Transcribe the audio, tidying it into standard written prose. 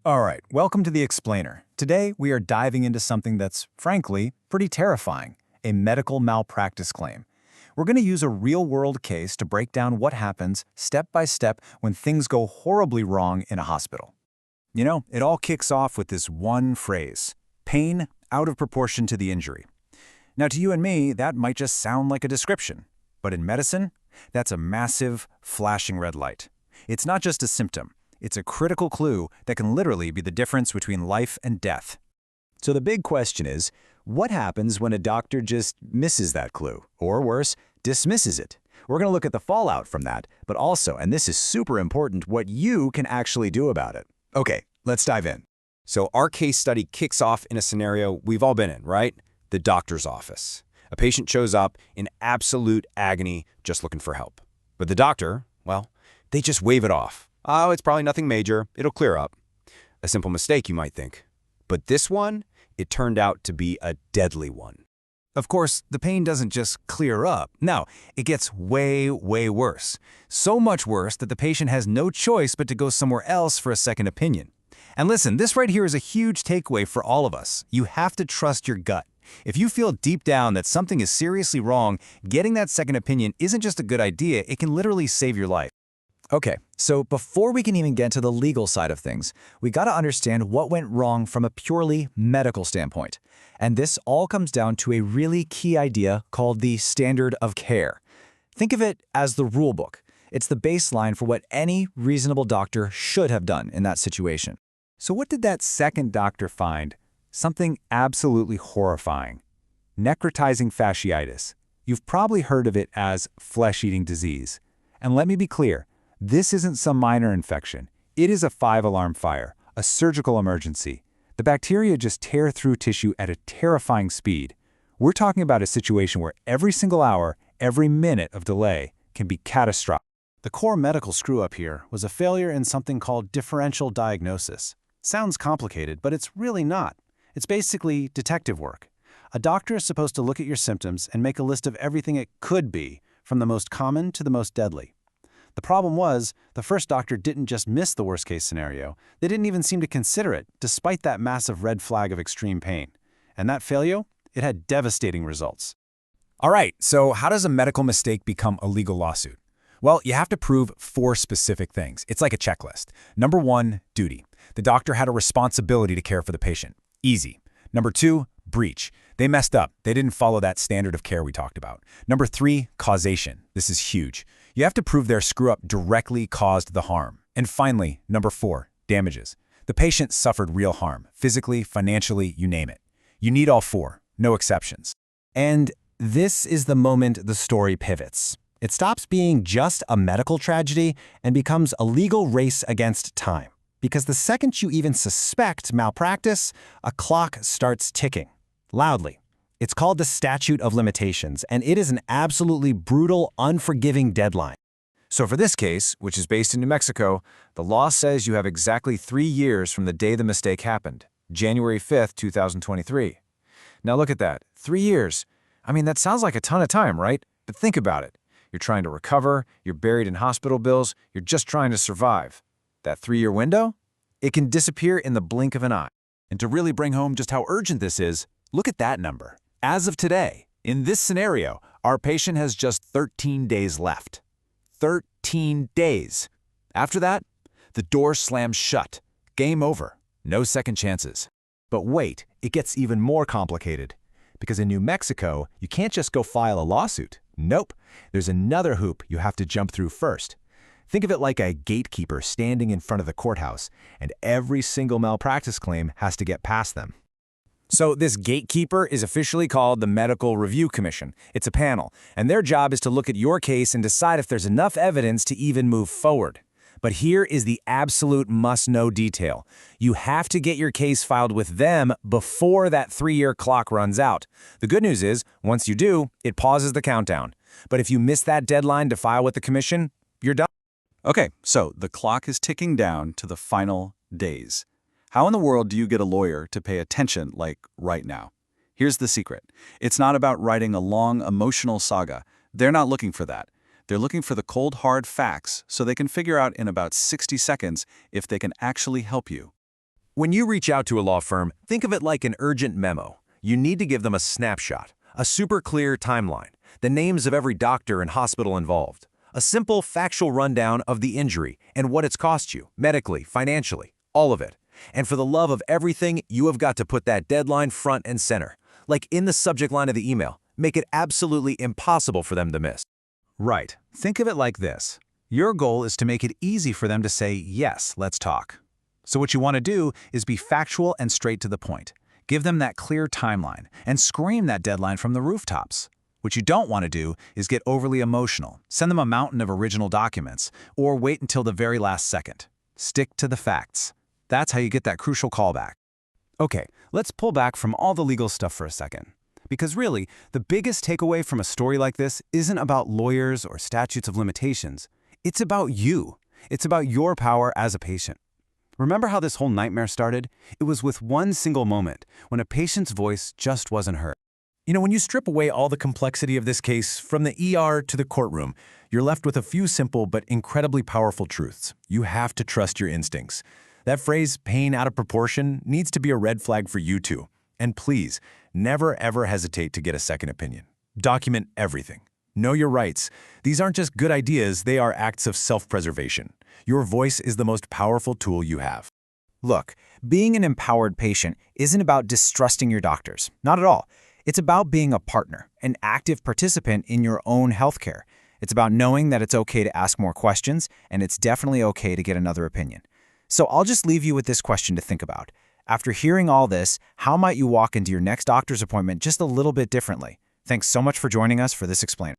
All right, welcome to The Explainer. Today, we are diving into something that's, frankly, pretty terrifying, a medical malpractice claim. We're going to use a real-world case to break down what happens step by step when things go horribly wrong in a hospital. You know, it all kicks off with this one phrase, pain out of proportion to the injury. Now, to you and me, that might just sound like a description. But in medicine, that's a massive, flashing red light. It's not just a symptom. It's a critical clue that can literally be the difference between life and death. So the big question is, what happens when a doctor just misses that clue, or worse, dismisses it? We're going to look at the fallout from that, but also, and this is super important, what you can actually do about it. Okay, let's dive in. So our case study kicks off in a scenario we've all been in, right? The doctor's office. A patient shows up in absolute agony, just looking for help. But the doctor, well, they just wave it off. Oh, it's probably nothing major. It'll clear up. A simple mistake, you might think. But this one, it turned out to be a deadly one. Of course, the pain doesn't just clear up. No, it gets way, way worse. So much worse that the patient has no choice but to go somewhere else for a second opinion. And listen, this right here is a huge takeaway for all of us. You have to trust your gut. If you feel deep down that something is seriously wrong, getting that second opinion isn't just a good idea, it can literally save your life. Okay, so before we can even get to the legal side of things, we gotta understand what went wrong from a purely medical standpoint. And this all comes down to a really key idea called the standard of care. Think of it as the rule book. It's the baseline for what any reasonable doctor should have done in that situation. So what did that second doctor find? Something absolutely horrifying. Necrotizing fasciitis. You've probably heard of it as flesh-eating disease. And let me be clear, this isn't some minor infection. It is a 5-alarm fire, a surgical emergency. The bacteria just tear through tissue at a terrifying speed. We're talking about a situation where every single hour, every minute of delay can be catastrophic. The core medical screw-up here was a failure in something called differential diagnosis. Sounds complicated, but it's really not. It's basically detective work. A doctor is supposed to look at your symptoms and make a list of everything it could be, from the most common to the most deadly. The problem was, the first doctor didn't just miss the worst-case scenario. They didn't even seem to consider it, despite that massive red flag of extreme pain. And that failure, it had devastating results. All right, so how does a medical mistake become a legal lawsuit? Well, you have to prove 4 specific things. It's like a checklist. Number 1, duty. The doctor had a responsibility to care for the patient. Easy. Number 2, breach. They messed up. They didn't follow that standard of care we talked about. Number 3, causation. This is huge. You have to prove their screw-up directly caused the harm. And finally, number 4, damages. The patient suffered real harm, physically, financially, you name it. You need all 4, no exceptions. And this is the moment the story pivots. It stops being just a medical tragedy and becomes a legal race against time. Because the second you even suspect malpractice, a clock starts ticking, loudly. It's called the statute of limitations, and it is an absolutely brutal, unforgiving deadline. So for this case, which is based in New Mexico, the law says you have exactly 3 years from the day the mistake happened, January 5th, 2023. Now look at that, 3 years. I mean, that sounds like a ton of time, right? But think about it. You're trying to recover, you're buried in hospital bills, you're just trying to survive. That 3-year window? It can disappear in the blink of an eye. And to really bring home just how urgent this is, look at that number. As of today, in this scenario, our patient has just 13 days left. 13 days. After that, the door slams shut. Game over. No second chances. But wait, it gets even more complicated. Because in New Mexico, you can't just go file a lawsuit. Nope. There's another hoop you have to jump through first. Think of it like a gatekeeper standing in front of the courthouse, and every single malpractice claim has to get past them. So this gatekeeper is officially called the Medical Review Commission. It's a panel, and their job is to look at your case and decide if there's enough evidence to even move forward. But here is the absolute must-know detail. You have to get your case filed with them before that 3-year clock runs out. The good news is, once you do, it pauses the countdown. But if you miss that deadline to file with the commission, you're done. Okay, so the clock is ticking down to the final days. How in the world do you get a lawyer to pay attention like right now? Here's the secret. It's not about writing a long, emotional saga. They're not looking for that. They're looking for the cold, hard facts so they can figure out in about 60 seconds if they can actually help you. When you reach out to a law firm, think of it like an urgent memo. You need to give them a snapshot, a super clear timeline, the names of every doctor and hospital involved, a simple factual rundown of the injury and what it's cost you, medically, financially, all of it. And for the love of everything, you have got to put that deadline front and center, like in the subject line of the email. Make it absolutely impossible for them to miss. Right. Think of it like this. Your goal is to make it easy for them to say, yes, let's talk. So what you want to do is be factual and straight to the point. Give them that clear timeline and scream that deadline from the rooftops. What you don't want to do is get overly emotional, send them a mountain of original documents, or wait until the very last second. Stick to the facts. That's how you get that crucial callback. Okay, let's pull back from all the legal stuff for a second. Because really, the biggest takeaway from a story like this isn't about lawyers or statutes of limitations. It's about you. It's about your power as a patient. Remember how this whole nightmare started? It was with one single moment, when a patient's voice just wasn't heard. You know, when you strip away all the complexity of this case, from the ER to the courtroom, you're left with a few simple but incredibly powerful truths. You have to trust your instincts. That phrase, pain out of proportion, needs to be a red flag for you too. And please, never ever hesitate to get a second opinion. Document everything. Know your rights. These aren't just good ideas, they are acts of self-preservation. Your voice is the most powerful tool you have. Look, being an empowered patient isn't about distrusting your doctors. Not at all. It's about being a partner, an active participant in your own healthcare. It's about knowing that it's okay to ask more questions, and it's definitely okay to get another opinion. So I'll just leave you with this question to think about. After hearing all this, how might you walk into your next doctor's appointment just a little bit differently? Thanks so much for joining us for this explainer.